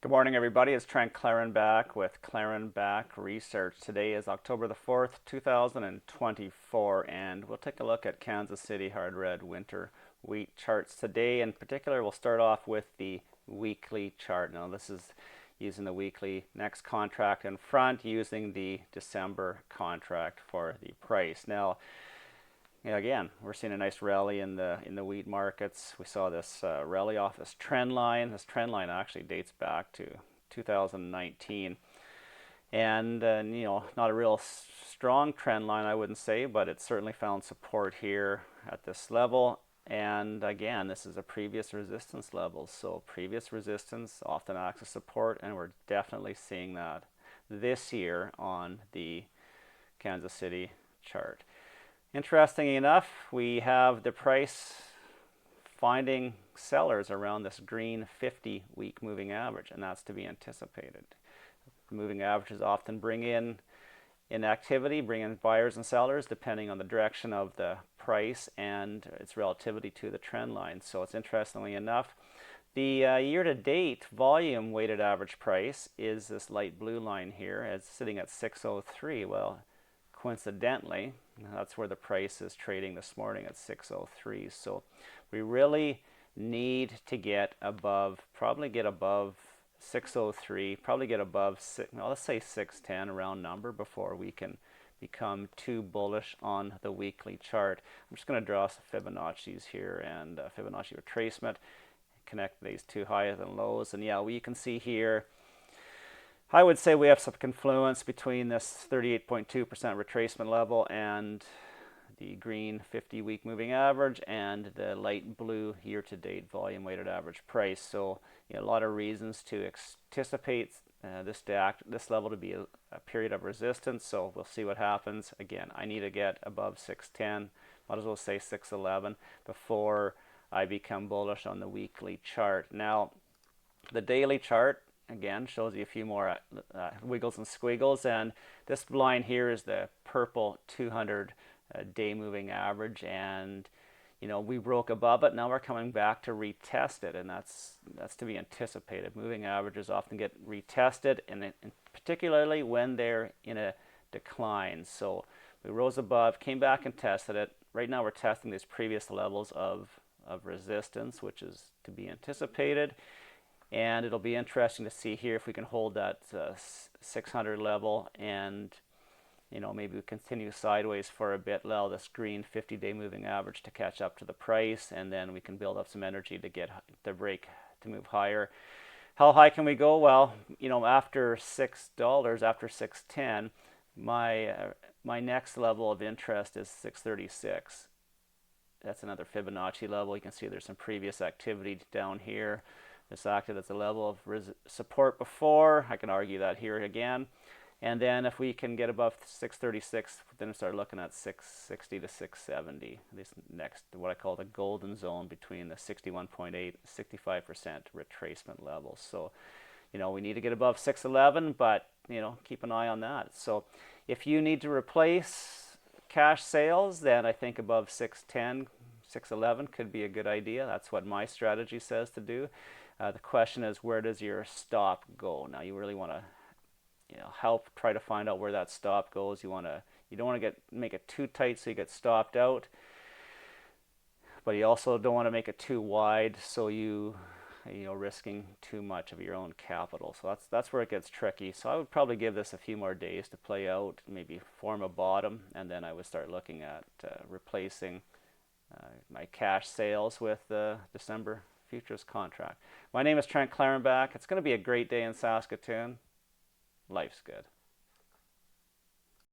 Good morning, everybody. It's Trent Klarenbach with Klarenbach Research. Today is October the 4th, 2024, and we'll take a look at Kansas City hard red winter wheat charts today. In particular, we'll start off with the weekly chart. Now, this is using the weekly next contract in front, using the December contract for the price. Now, again, we're seeing a nice rally in the wheat markets. We saw this rally off this trend line. This trend line actually dates back to 2019, and not a real strong trend line, I wouldn't say, but it certainly found support here at this level. And again, this is a previous resistance level, so previous resistance often acts as support, and we're definitely seeing that this year on the Kansas City chart. Interestingly enough, we have the price finding sellers around this green 50-week moving average, and that's to be anticipated. Moving averages often bring in activity, bring in buyers and sellers depending on the direction of the price and its relativity to the trend line. So it's interestingly enough, the year-to-date volume weighted average price is this light blue line here. It's sitting at 603. Well, coincidentally, that's where the price is trading this morning at 603. So we really need to get above, probably get above 603, probably get above, let's say 610, round number, before we can become too bullish on the weekly chart. I'm just going to draw some Fibonacci's here and Fibonacci retracement, connect these two highs and lows. And yeah, you can see here, I would say we have some confluence between this 38.2% retracement level and the green 50-week moving average and the light blue year-to-date volume weighted average price. So a lot of reasons to anticipate this level to be a period of resistance. So we'll see what happens. Again, I need to get above 610, might as well say 611, before I become bullish on the weekly chart. Now, the daily chart, again, shows you a few more wiggles and squiggles, and this line here is the purple 200 day moving average, and we broke above it. Now we're coming back to retest it, and that's to be anticipated. Moving averages often get retested, and particularly when they're in a decline. So we rose above, came back and tested it. Right now we're testing these previous levels of resistance, which is to be anticipated. And it'll be interesting to see here if we can hold that 600 level, and maybe we continue sideways for a bit, allow this green 50-day moving average to catch up to the price, and then we can build up some energy to get the break to move higher. How high can we go? Well, after $6, after 610, my next level of interest is 636. That's another Fibonacci level. You can see there's some previous activity down here. This acted as a level of support before. I can argue that here again. And then if we can get above 636, then start looking at 660 to 670. This next, what I call the golden zone between the 61.8 and 65% retracement levels. So, we need to get above 611, but, keep an eye on that. So if you need to replace cash sales, then I think above 610, 611 could be a good idea. That's what my strategy says to do. The question is, where does your stop go? Now, you really want to, help try to find out where that stop goes. You don't want to make it too tight so you get stopped out, but you also don't want to make it too wide so you risking too much of your own capital. So that's where it gets tricky. So I would probably give this a few more days to play out, maybe form a bottom, and then I would start looking at replacing my cash sales with the December futures contract. My name is Trent Klarenbach. It's going to be a great day in Saskatoon. Life's good.